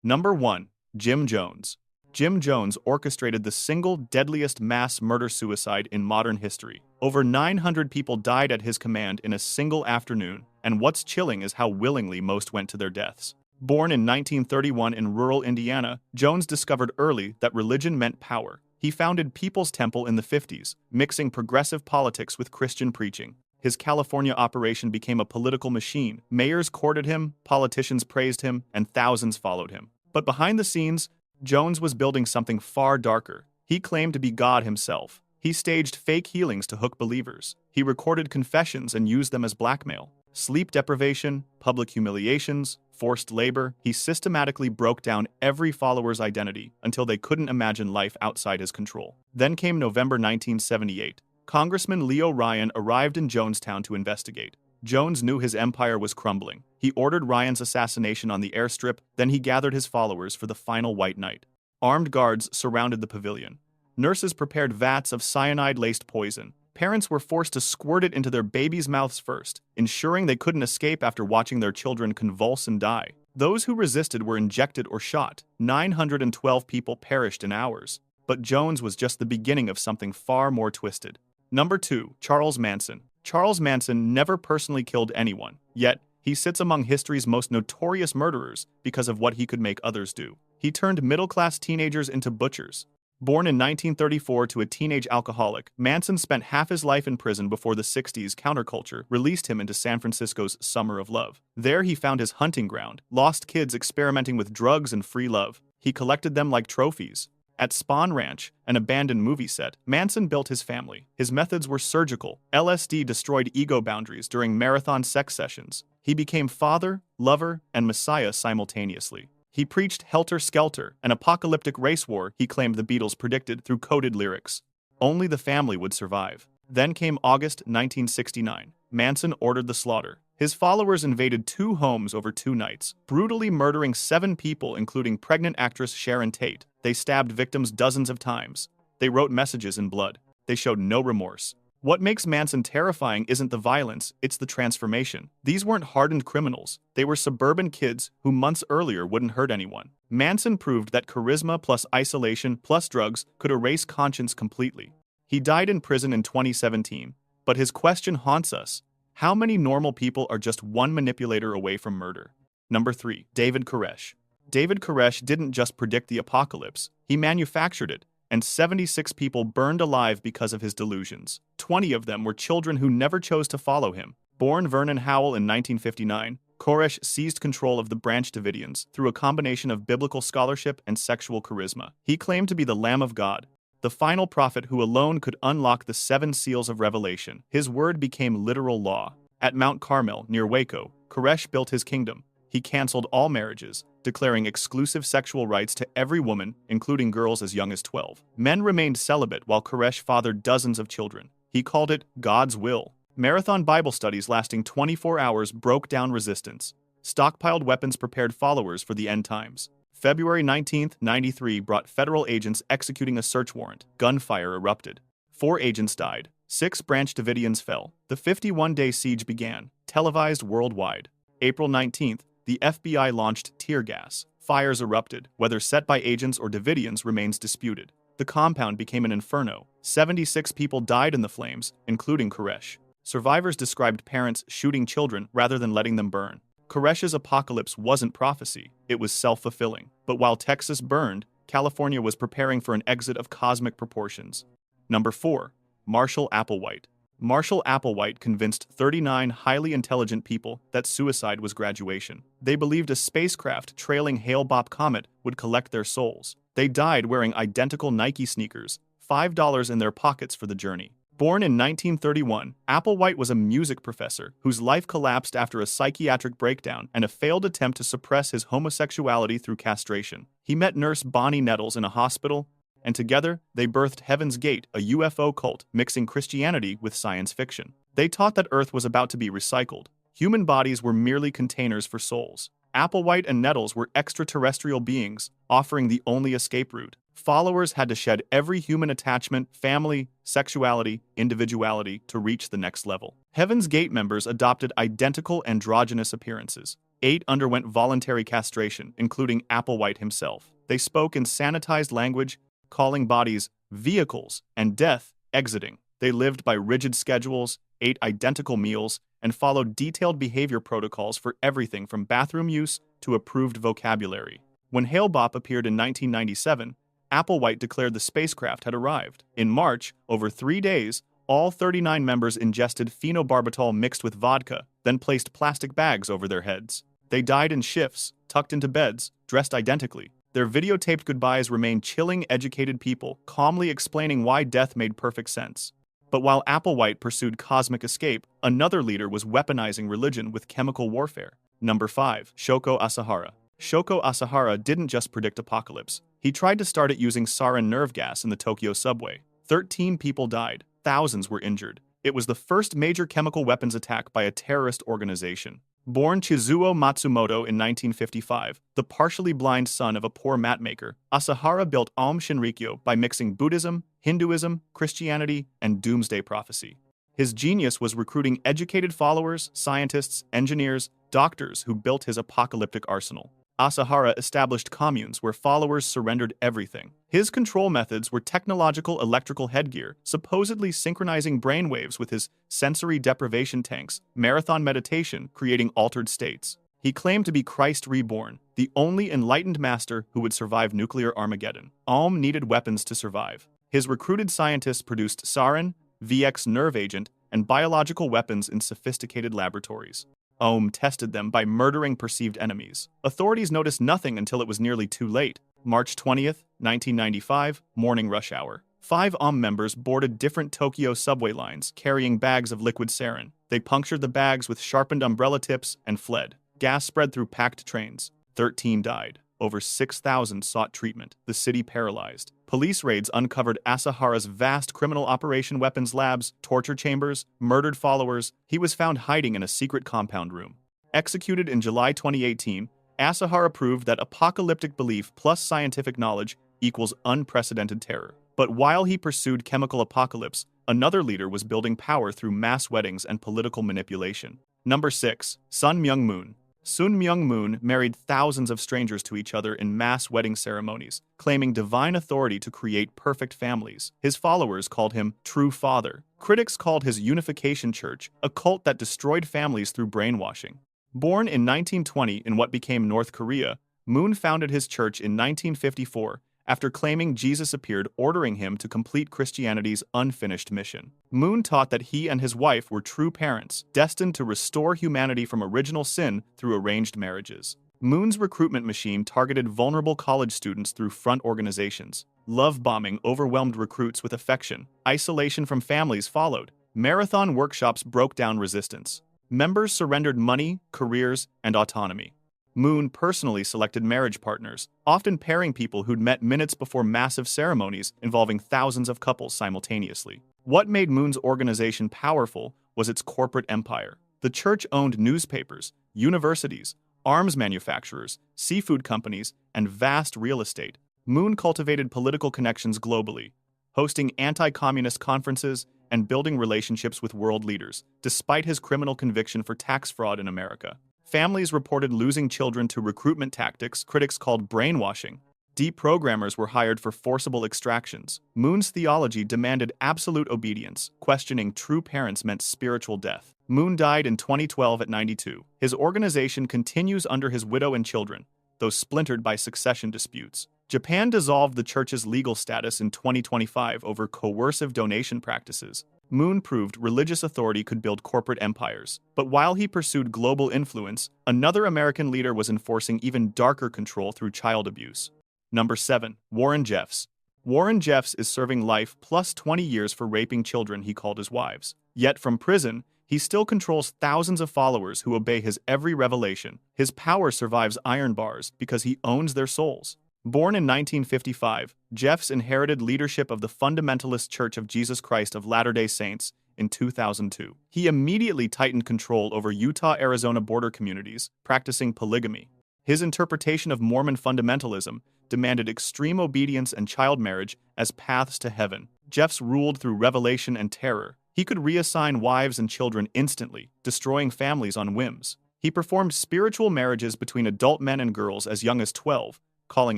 Number 1. Jim Jones. Jim Jones orchestrated the single deadliest mass murder-suicide in modern history. Over 900 people died at his command in a single afternoon, and what's chilling is how willingly most went to their deaths. Born in 1931 in rural Indiana, Jones discovered early that religion meant power. He founded People's Temple in the 50s, mixing progressive politics with Christian preaching. His California operation became a political machine. Mayors courted him, politicians praised him, and thousands followed him. But behind the scenes, Jones was building something far darker. He claimed to be God himself. He staged fake healings to hook believers. He recorded confessions and used them as blackmail. Sleep deprivation, public humiliations, forced labor. He systematically broke down every follower's identity until they couldn't imagine life outside his control. Then came November 1978. Congressman Leo Ryan arrived in Jonestown to investigate. Jones knew his empire was crumbling. He ordered Ryan's assassination on the airstrip, then he gathered his followers for the final white night. Armed guards surrounded the pavilion. Nurses prepared vats of cyanide-laced poison. Parents were forced to squirt it into their babies' mouths first, ensuring they couldn't escape after watching their children convulse and die. Those who resisted were injected or shot. 912 people perished in hours. But Jones was just the beginning of something far more twisted. Number 2. Charles Manson. Charles Manson never personally killed anyone, yet he sits among history's most notorious murderers because of what he could make others do. He turned middle-class teenagers into butchers. Born in 1934 to a teenage alcoholic, Manson spent half his life in prison before the 60s counterculture released him into San Francisco's Summer of Love. There he found his hunting ground, lost kids experimenting with drugs and free love. He collected them like trophies. At Spawn Ranch, an abandoned movie set, Manson built his family. His methods were surgical. LSD destroyed ego boundaries during marathon sex sessions. He became father, lover, and messiah simultaneously. He preached helter-skelter, an apocalyptic race war he claimed the Beatles predicted through coded lyrics. Only the family would survive. Then came August 1969. Manson ordered the slaughter. His followers invaded 2 homes over 2 nights, brutally murdering 7 people including pregnant actress Sharon Tate. They stabbed victims dozens of times. They wrote messages in blood. They showed no remorse. What makes Manson terrifying isn't the violence, it's the transformation. These weren't hardened criminals. They were suburban kids who months earlier wouldn't hurt anyone. Manson proved that charisma plus isolation plus drugs could erase conscience completely. He died in prison in 2017, but his question haunts us. How many normal people are just one manipulator away from murder? Number 3. David Koresh. David Koresh didn't just predict the apocalypse, he manufactured it, and 76 people burned alive because of his delusions. 20 of them were children who never chose to follow him. Born Vernon Howell in 1959, Koresh seized control of the Branch Davidians through a combination of biblical scholarship and sexual charisma. He claimed to be the Lamb of God, the final prophet who alone could unlock the 7 seals of Revelation. His word became literal law. At Mount Carmel, near Waco, Koresh built his kingdom. He canceled all marriages, declaring exclusive sexual rights to every woman, including girls as young as 12. Men remained celibate while Koresh fathered dozens of children. He called it God's will. Marathon Bible studies lasting 24 hours broke down resistance. Stockpiled weapons prepared followers for the end times. February 19, 1993 brought federal agents executing a search warrant. Gunfire erupted. 4 agents died. 6 Branch Davidians fell. The 51-day siege began, televised worldwide. April 19th, the FBI launched tear gas. Fires erupted. Whether set by agents or Davidians remains disputed. The compound became an inferno. 76 people died in the flames, including Koresh. Survivors described parents shooting children rather than letting them burn. Koresh's apocalypse wasn't prophecy, it was self-fulfilling. But while Texas burned, California was preparing for an exit of cosmic proportions. Number 4. Marshall Applewhite. Marshall Applewhite convinced 39 highly intelligent people that suicide was graduation. They believed a spacecraft trailing Hale-Bopp comet would collect their souls. They died wearing identical Nike sneakers, $5 in their pockets for the journey. Born in 1931, Applewhite was a music professor whose life collapsed after a psychiatric breakdown and a failed attempt to suppress his homosexuality through castration. He met nurse Bonnie Nettles in a hospital, and together they birthed Heaven's Gate, a UFO cult mixing Christianity with science fiction. They taught that Earth was about to be recycled. Human bodies were merely containers for souls. Applewhite and Nettles were extraterrestrial beings, offering the only escape route. Followers had to shed every human attachment, family, sexuality, individuality to reach the next level. Heaven's Gate members adopted identical androgynous appearances. 8 underwent voluntary castration, including Applewhite himself. They spoke in sanitized language, calling bodies vehicles and death exiting. They lived by rigid schedules, ate identical meals, and followed detailed behavior protocols for everything from bathroom use to approved vocabulary. When Hale-Bopp appeared in 1997, Applewhite declared the spacecraft had arrived. In March, over 3 days, all 39 members ingested phenobarbital mixed with vodka, then placed plastic bags over their heads. They died in shifts, tucked into beds, dressed identically. Their videotaped goodbyes remain chilling, educated people, calmly explaining why death made perfect sense. But while Applewhite pursued cosmic escape, another leader was weaponizing religion with chemical warfare. Number 5. Shoko Asahara. Shoko Asahara didn't just predict apocalypse. He tried to start it using sarin nerve gas in the Tokyo subway. 13 people died. Thousands were injured. It was the first major chemical weapons attack by a terrorist organization. Born Chizuo Matsumoto in 1955, the partially blind son of a poor matmaker, Asahara built Aum Shinrikyo by mixing Buddhism, Hinduism, Christianity, and doomsday prophecy. His genius was recruiting educated followers, scientists, engineers, doctors who built his apocalyptic arsenal. Asahara established communes where followers surrendered everything. His control methods were technological electrical headgear, supposedly synchronizing brainwaves with his sensory deprivation tanks, marathon meditation, creating altered states. He claimed to be Christ reborn, the only enlightened master who would survive nuclear Armageddon. Aum needed weapons to survive. His recruited scientists produced sarin, VX nerve agent, and biological weapons in sophisticated laboratories. Aum tested them by murdering perceived enemies. Authorities noticed nothing until it was nearly too late. March 20th, 1995, morning rush hour. 5 Aum members boarded different Tokyo subway lines, carrying bags of liquid sarin. They punctured the bags with sharpened umbrella tips and fled. Gas spread through packed trains. 13 died. Over 6,000 sought treatment. The city paralyzed. Police raids uncovered Asahara's vast criminal operation weapons labs, torture chambers, murdered followers. He was found hiding in a secret compound room. Executed in July 2018, Asahara proved that apocalyptic belief plus scientific knowledge equals unprecedented terror. But while he pursued chemical apocalypse, another leader was building power through mass weddings and political manipulation. Number 6. Sun Myung Moon. Sun Myung Moon married thousands of strangers to each other in mass wedding ceremonies, claiming divine authority to create perfect families. His followers called him True Father. Critics called his unification church a cult that destroyed families through brainwashing. Born in 1920 in what became North Korea, Moon founded his church in 1954 after claiming Jesus appeared ordering him to complete Christianity's unfinished mission. Moon taught that he and his wife were true parents, destined to restore humanity from original sin through arranged marriages. Moon's recruitment machine targeted vulnerable college students through front organizations. Love bombing overwhelmed recruits with affection. Isolation from families followed. Marathon workshops broke down resistance. Members surrendered money, careers, and autonomy. Moon personally selected marriage partners, often pairing people who'd met minutes before massive ceremonies involving thousands of couples simultaneously. What made Moon's organization powerful was its corporate empire. The church owned newspapers, universities, arms manufacturers, seafood companies, and vast real estate. Moon cultivated political connections globally, hosting anti-communist conferences and building relationships with world leaders, despite his criminal conviction for tax fraud in America. Families reported losing children to recruitment tactics critics called brainwashing. Deprogrammers were hired for forcible extractions. Moon's theology demanded absolute obedience. Questioning true parents meant spiritual death. Moon died in 2012 at 92. His organization continues under his widow and children, though splintered by succession disputes. Japan dissolved the church's legal status in 2025 over coercive donation practices. Moon proved religious authority could build corporate empires. But while he pursued global influence, another American leader was enforcing even darker control through child abuse. Number 7. Warren Jeffs. Warren Jeffs is serving life plus 20 years for raping children he called his wives. Yet from prison, he still controls thousands of followers who obey his every revelation. His power survives iron bars because he owns their souls. Born in 1955, Jeffs inherited leadership of the Fundamentalist Church of Jesus Christ of Latter-day Saints in 2002. He immediately tightened control over Utah-Arizona border communities, practicing polygamy. His interpretation of Mormon fundamentalism demanded extreme obedience and child marriage as paths to heaven. Jeffs ruled through revelation and terror. He could reassign wives and children instantly, destroying families on whims. He performed spiritual marriages between adult men and girls as young as 12, calling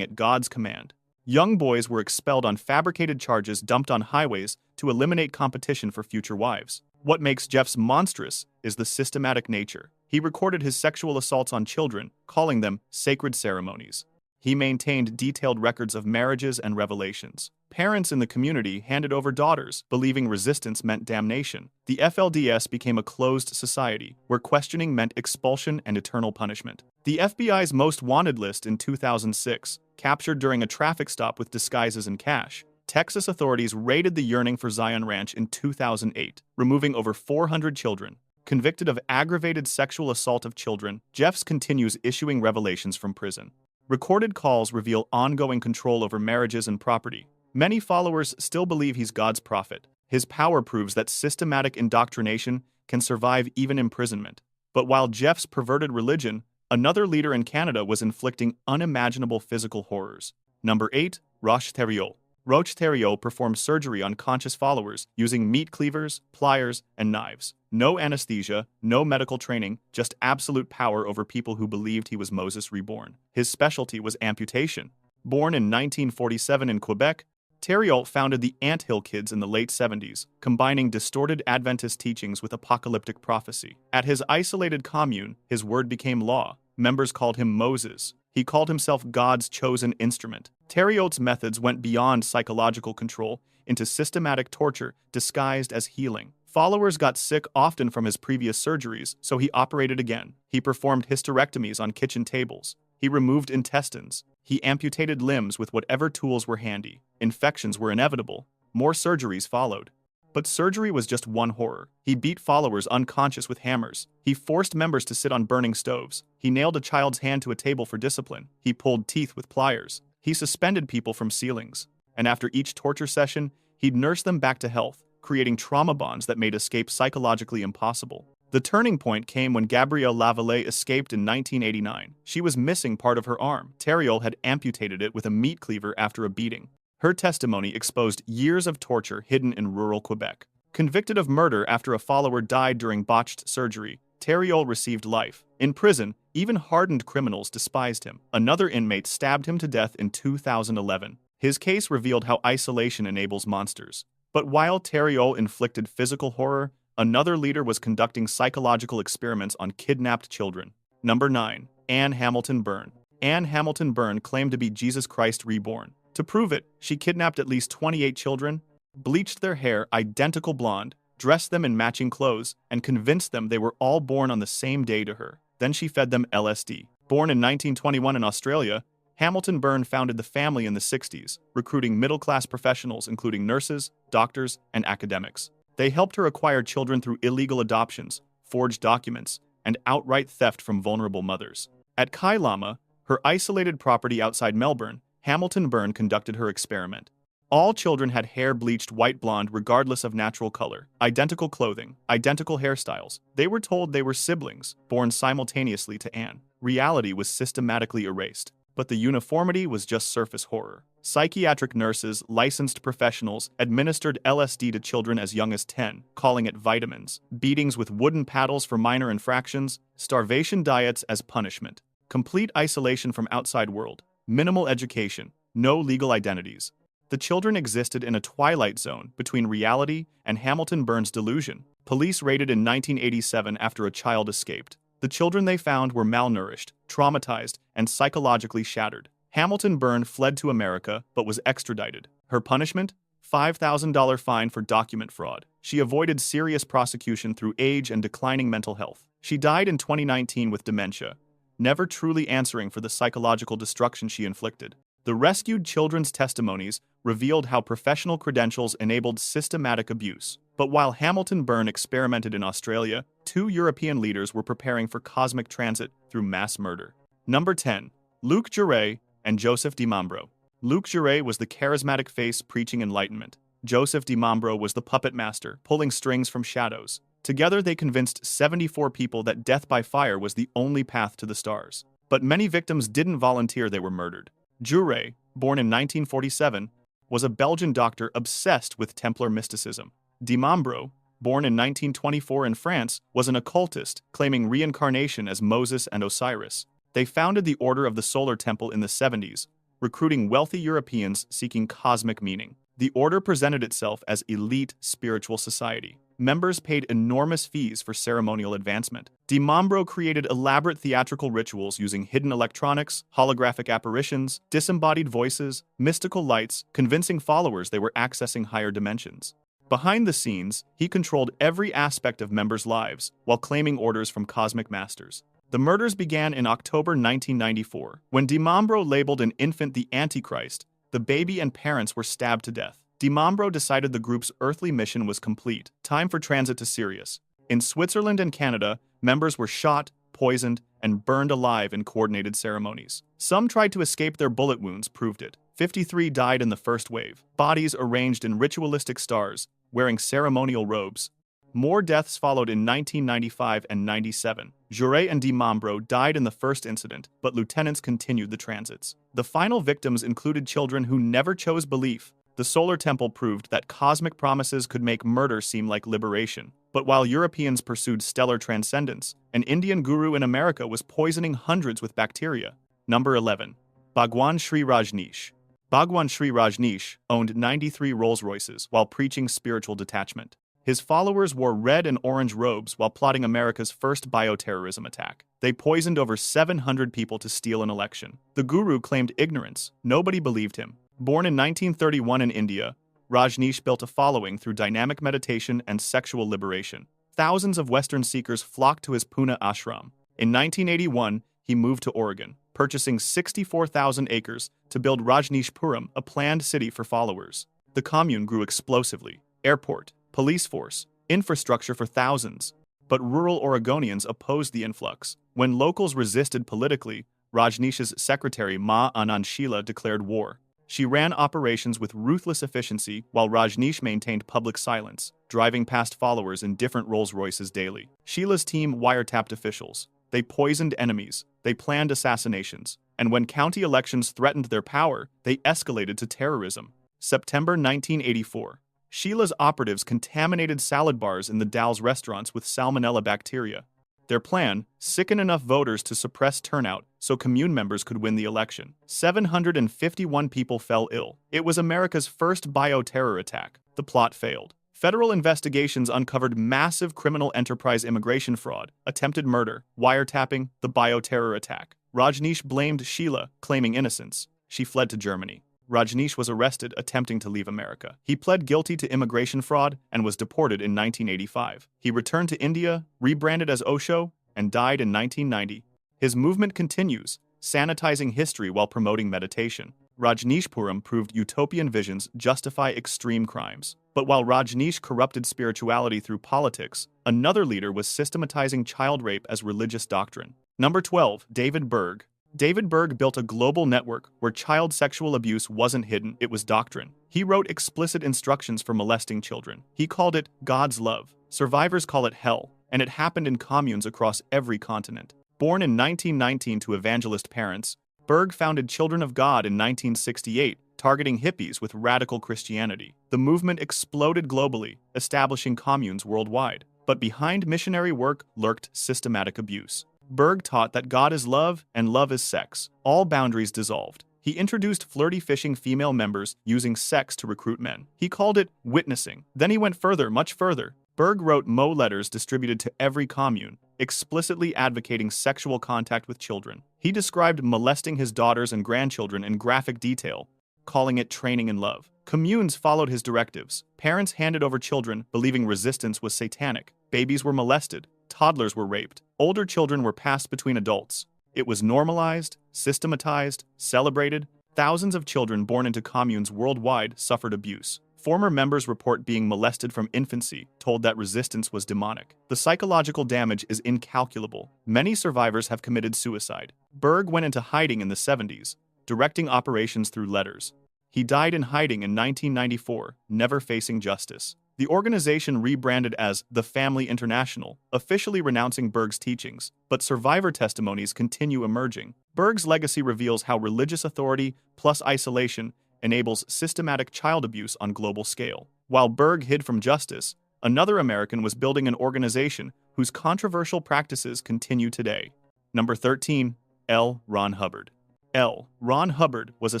it God's command. Young boys were expelled on fabricated charges dumped on highways to eliminate competition for future wives. What makes Jeff's monstrous is the systematic nature. He recorded his sexual assaults on children, calling them sacred ceremonies. He maintained detailed records of marriages and revelations. Parents in the community handed over daughters, believing resistance meant damnation. The FLDS became a closed society, where questioning meant expulsion and eternal punishment. The FBI's most wanted list in 2006, captured during a traffic stop with disguises and cash. Texas authorities raided the Yearning for Zion Ranch in 2008, removing over 400 children. Convicted of aggravated sexual assault of children, Jeffs continues issuing revelations from prison. Recorded calls reveal ongoing control over marriages and property. Many followers still believe he's God's prophet. His power proves that systematic indoctrination can survive even imprisonment. But while Jeffs perverted religion, another leader in Canada was inflicting unimaginable physical horrors. Number 8. Roche Thériault. Roche Thériault performed surgery on conscious followers using meat cleavers, pliers, and knives. No anesthesia, no medical training, just absolute power over people who believed he was Moses reborn. His specialty was amputation. Born in 1947 in Quebec, Thériault founded the Ant Hill Kids in the late 70s, combining distorted Adventist teachings with apocalyptic prophecy. At his isolated commune, his word became law. Members called him Moses. He called himself God's chosen instrument. Thériault's methods went beyond psychological control into systematic torture disguised as healing. Followers got sick often from his previous surgeries, so he operated again. He performed hysterectomies on kitchen tables. He removed intestines. He amputated limbs with whatever tools were handy. Infections were inevitable. More surgeries followed. But surgery was just one horror. He beat followers unconscious with hammers. He forced members to sit on burning stoves. He nailed a child's hand to a table for discipline. He pulled teeth with pliers. He suspended people from ceilings. And after each torture session, he'd nurse them back to health, creating trauma bonds that made escape psychologically impossible. The turning point came when Gabrielle Lavallee escaped in 1989. She was missing part of her arm. Thériault had amputated it with a meat cleaver after a beating. Her testimony exposed years of torture hidden in rural Quebec. Convicted of murder after a follower died during botched surgery, Thériault received life. In prison, even hardened criminals despised him. Another inmate stabbed him to death in 2011. His case revealed how isolation enables monsters. But while Thériault inflicted physical horror, another leader was conducting psychological experiments on kidnapped children. Number 9. Anne Hamilton Byrne. Anne Hamilton Byrne claimed to be Jesus Christ reborn. To prove it, she kidnapped at least 28 children, bleached their hair identical blonde, dressed them in matching clothes, and convinced them they were all born on the same day to her. Then she fed them LSD. Born in 1921 in Australia, Hamilton Byrne founded the family in the 60s, recruiting middle-class professionals including nurses, doctors, and academics. They helped her acquire children through illegal adoptions, forged documents, and outright theft from vulnerable mothers. At Kailama, her isolated property outside Melbourne, Hamilton Byrne conducted her experiment. All children had hair bleached white blonde regardless of natural color, identical clothing, identical hairstyles. They were told they were siblings, born simultaneously to Anne. Reality was systematically erased, but the uniformity was just surface horror. Psychiatric nurses, licensed professionals, administered LSD to children as young as 10, calling it vitamins, beatings with wooden paddles for minor infractions, starvation diets as punishment, complete isolation from outside world, minimal education, no legal identities. The children existed in a twilight zone between reality and Hamilton Byrne's delusion. Police raided in 1987 after a child escaped. The children they found were malnourished, traumatized, and psychologically shattered. Hamilton Byrne fled to America but was extradited. Her punishment? $5,000 fine for document fraud. She avoided serious prosecution through age and declining mental health. She died in 2019 with dementia, never truly answering for the psychological destruction she inflicted. The rescued children's testimonies revealed how professional credentials enabled systematic abuse. But while Hamilton Byrne experimented in Australia, 2 European leaders were preparing for cosmic transit through mass murder. Number 10. Luc Jouret and Joseph DiMambro. Luc Jouret was the charismatic face preaching enlightenment. Joseph DiMambro was the puppet master, pulling strings from shadows. Together they convinced 74 people that death by fire was the only path to the stars. But many victims didn't volunteer, they were murdered. Jouret, born in 1947, was a Belgian doctor obsessed with Templar mysticism. DiMambro, born in 1924 in France, was an occultist, claiming reincarnation as Moses and Osiris. They founded the Order of the Solar Temple in the 70s, recruiting wealthy Europeans seeking cosmic meaning. The order presented itself as elite spiritual society. Members paid enormous fees for ceremonial advancement. DiMambro created elaborate theatrical rituals using hidden electronics, holographic apparitions, disembodied voices, mystical lights, convincing followers they were accessing higher dimensions. Behind the scenes, he controlled every aspect of members' lives while claiming orders from cosmic masters. The murders began in October 1994, when DiMambro labeled an infant the Antichrist. The baby and parents were stabbed to death. DiMambro decided the group's earthly mission was complete. Time for transit to Sirius. In Switzerland and Canada, members were shot, poisoned, and burned alive in coordinated ceremonies. Some tried to escape. Their bullet wounds proved it. 53 died in the first wave, bodies arranged in ritualistic stars, wearing ceremonial robes. More deaths followed in 1995 and 97. Jure and DiMambro died in the first incident, but lieutenants continued the transits. The final victims included children who never chose belief. The Solar Temple proved that cosmic promises could make murder seem like liberation. But while Europeans pursued stellar transcendence, an Indian guru in America was poisoning hundreds with bacteria. Number 11. Bhagwan Sri Rajneesh. Bhagwan Sri Rajneesh owned 93 Rolls-Royces while preaching spiritual detachment. His followers wore red and orange robes while plotting America's first bioterrorism attack. They poisoned over 700 people to steal an election. The guru claimed ignorance. Nobody believed him. Born in 1931 in India, Rajneesh built a following through dynamic meditation and sexual liberation. Thousands of Western seekers flocked to his Pune ashram. In 1981, he moved to Oregon, purchasing 64,000 acres to build Rajneeshpuram, a planned city for followers. The commune grew explosively. Airport, police force, infrastructure for thousands. But rural Oregonians opposed the influx. When locals resisted politically, Rajneesh's secretary Ma Anand Sheila declared war. She ran operations with ruthless efficiency while Rajneesh maintained public silence, driving past followers in different Rolls-Royces daily. Sheila's team wiretapped officials. They poisoned enemies. They planned assassinations. And when county elections threatened their power, they escalated to terrorism. September 1984. Sheila's operatives contaminated salad bars in the Dalles restaurants with salmonella bacteria. Their plan: sicken enough voters to suppress turnout so commune members could win the election. 751 people fell ill. It was America's first bioterror attack. The plot failed. Federal investigations uncovered massive criminal enterprise immigration fraud, attempted murder, wiretapping, the bioterror attack. Rajneesh blamed Sheila, claiming innocence. She fled to Germany. Rajneesh was arrested attempting to leave America. He pled guilty to immigration fraud and was deported in 1985. He returned to India, rebranded as Osho, and died in 1990. His movement continues, sanitizing history while promoting meditation. Rajneeshpuram proved utopian visions justify extreme crimes. But while Rajneesh corrupted spirituality through politics, another leader was systematizing child rape as religious doctrine. Number 12. David Berg. David Berg built a global network where child sexual abuse wasn't hidden, it was doctrine. He wrote explicit instructions for molesting children. He called it God's love. Survivors call it hell, and it happened in communes across every continent. Born in 1919 to evangelist parents, Berg founded Children of God in 1968, targeting hippies with radical Christianity. The movement exploded globally, establishing communes worldwide. But behind missionary work lurked systematic abuse. Berg taught that God is love and love is sex. All boundaries dissolved. He introduced flirty fishing female members using sex to recruit men. He called it witnessing. Then he went further, much further. Berg wrote Mo letters distributed to every commune, explicitly advocating sexual contact with children. He described molesting his daughters and grandchildren in graphic detail, calling it training in love. Communes followed his directives. Parents handed over children, believing resistance was satanic. Babies were molested. Toddlers were raped. Older children were passed between adults. It was normalized, systematized, celebrated. Thousands of children born into communes worldwide suffered abuse. Former members report being molested from infancy, told that resistance was demonic. The psychological damage is incalculable. Many survivors have committed suicide. Berg went into hiding in the 70s, directing operations through letters. He died in hiding in 1994, never facing justice. The organization rebranded as The Family International, officially renouncing Berg's teachings, but survivor testimonies continue emerging. Berg's legacy reveals how religious authority plus isolation enables systematic child abuse on global scale. While Berg hid from justice, Another American was building an organization whose controversial practices continue today. Number 13. L. Ron Hubbard. L. Ron Hubbard was a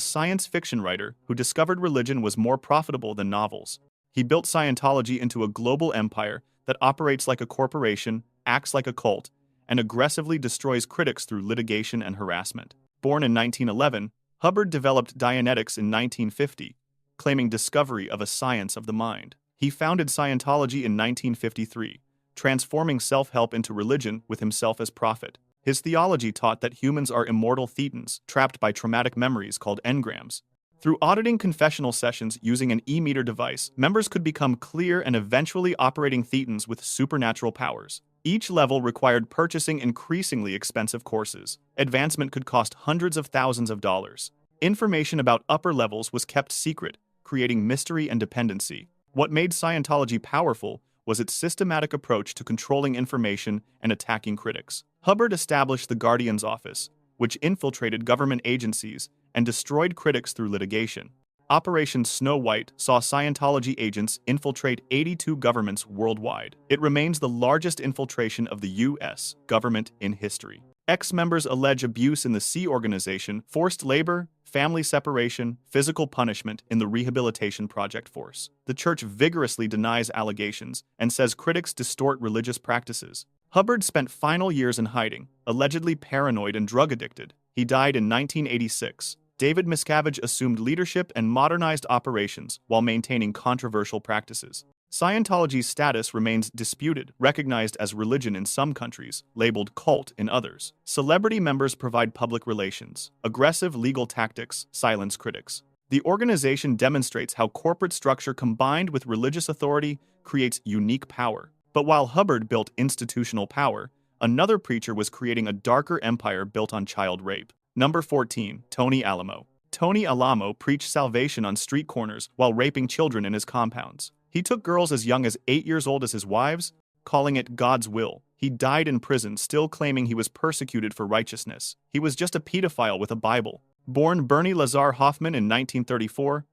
science fiction writer who discovered religion was more profitable than novels. He built Scientology into a global empire that operates like a corporation, acts like a cult, and aggressively destroys critics through litigation and harassment. Born in 1911, Hubbard developed Dianetics in 1950, claiming discovery of a science of the mind. He founded Scientology in 1953, transforming self-help into religion with himself as prophet. His theology taught that humans are immortal thetans, trapped by traumatic memories called engrams. Through auditing confessional sessions using an e-meter device, members could become clear and eventually operating thetans with supernatural powers. Each level required purchasing increasingly expensive courses. Advancement could cost hundreds of thousands of dollars. Information about upper levels was kept secret, creating mystery and dependency. What made Scientology powerful was its systematic approach to controlling information and attacking critics. Hubbard established the Guardian's Office, which infiltrated government agencies and destroyed critics through litigation. Operation Snow White saw Scientology agents infiltrate 82 governments worldwide. It remains the largest infiltration of the U.S. government in history. Ex-members allege abuse in the C organization, forced labor, family separation, physical punishment in the Rehabilitation Project force. The church vigorously denies allegations and says critics distort religious practices. Hubbard spent final years in hiding, allegedly paranoid and drug-addicted. He died in 1986. David Miscavige assumed leadership and modernized operations while maintaining controversial practices. Scientology's status remains disputed, recognized as religion in some countries, labeled cult in others. Celebrity members provide public relations. Aggressive legal tactics silence critics. The organization demonstrates how corporate structure combined with religious authority creates unique power. But while Hubbard built institutional power, another preacher was creating a darker empire built on child rape. Number 14. Tony Alamo. Tony Alamo preached salvation on street corners while raping children in his compounds. He took girls as young as 8 years old as his wives, calling it God's will. He died in prison, still claiming he was persecuted for righteousness. He was just a pedophile with a Bible. Born Bernie Lazar Hoffman in 1934,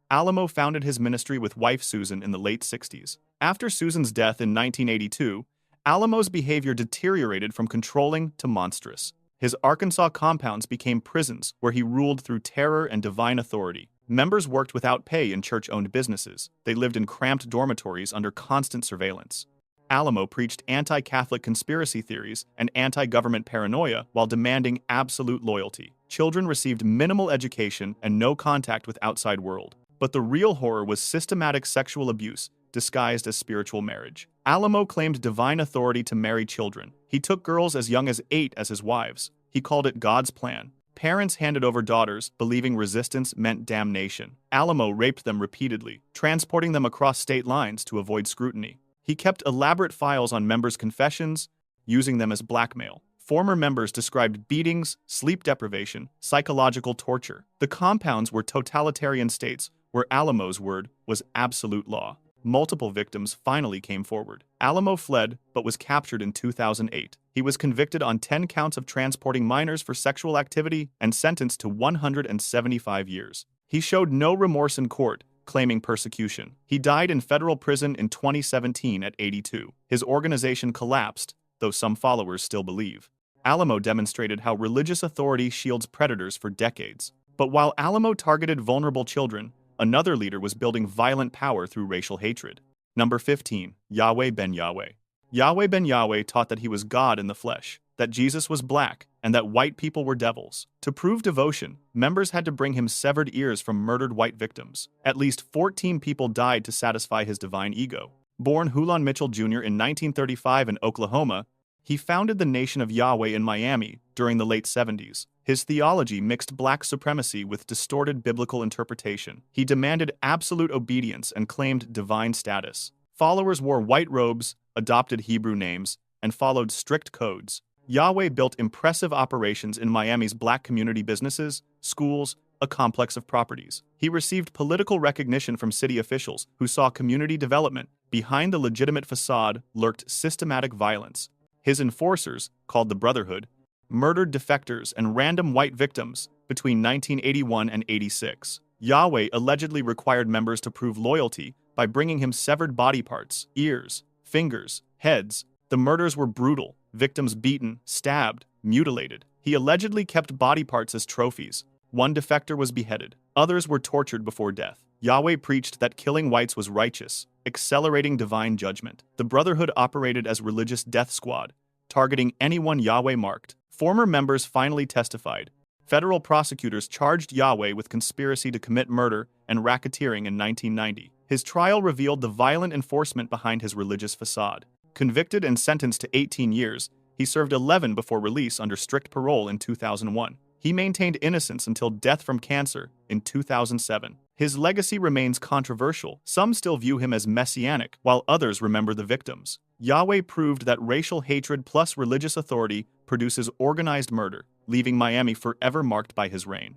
Alamo founded his ministry with wife Susan in the late 60s. After Susan's death in 1982, Alamo's behavior deteriorated from controlling to monstrous. His Arkansas compounds became prisons where he ruled through terror and divine authority. Members worked without pay in church-owned businesses. They lived in cramped dormitories under constant surveillance. Alamo preached anti-Catholic conspiracy theories and anti-government paranoia while demanding absolute loyalty. Children received minimal education and no contact with outside world. But the real horror was systematic sexual abuse disguised as spiritual marriage. Alamo claimed divine authority to marry children. He took girls as young as 8 as his wives. He called it God's plan. Parents handed over daughters, believing resistance meant damnation. Alamo raped them repeatedly, transporting them across state lines to avoid scrutiny. He kept elaborate files on members' confessions, using them as blackmail. Former members described beatings, sleep deprivation, psychological torture. The compounds were totalitarian states where Alamo's word was absolute law. Multiple victims finally came forward. Alamo fled, but was captured in 2008. He was convicted on 10 counts of transporting minors for sexual activity and sentenced to 175 years. He showed no remorse in court, claiming persecution. He died in federal prison in 2017 at 82. His organization collapsed, though some followers still believe. Alamo demonstrated how religious authority shields predators for decades. But while Alamo targeted vulnerable children, another leader was building violent power through racial hatred. Number 15. Yahweh ben Yahweh. Yahweh ben Yahweh taught that he was God in the flesh, that Jesus was black, and that white people were devils. To prove devotion, members had to bring him severed ears from murdered white victims. At least 14 people died to satisfy his divine ego. Born Hulon Mitchell Jr. in 1935 in Oklahoma, he founded the Nation of Yahweh in Miami during the late 70s. His theology mixed black supremacy with distorted biblical interpretation. He demanded absolute obedience and claimed divine status. Followers wore white robes, adopted Hebrew names, and followed strict codes. Yahweh built impressive operations in Miami's black community businesses, schools, a complex of properties. He received political recognition from city officials who saw community development. Behind the legitimate facade lurked systematic violence. His enforcers, called the Brotherhood, murdered defectors and random white victims between 1981 and 86. Yahweh allegedly required members to prove loyalty by bringing him severed body parts, ears, fingers, heads. The murders were brutal, victims beaten, stabbed, mutilated. He allegedly kept body parts as trophies. One defector was beheaded. Others were tortured before death. Yahweh preached that killing whites was righteous, accelerating divine judgment. The Brotherhood operated as religious death squad, targeting anyone Yahweh marked. Former members finally testified. Federal prosecutors charged Yahweh with conspiracy to commit murder and racketeering in 1990. His trial revealed the violent enforcement behind his religious facade. Convicted and sentenced to 18 years, he served 11 before release under strict parole in 2001. He maintained innocence until death from cancer in 2007. His legacy remains controversial. Some still view him as messianic, while others remember the victims. Yahweh proved that racial hatred plus religious authority produces organized murder, leaving Miami forever marked by his reign.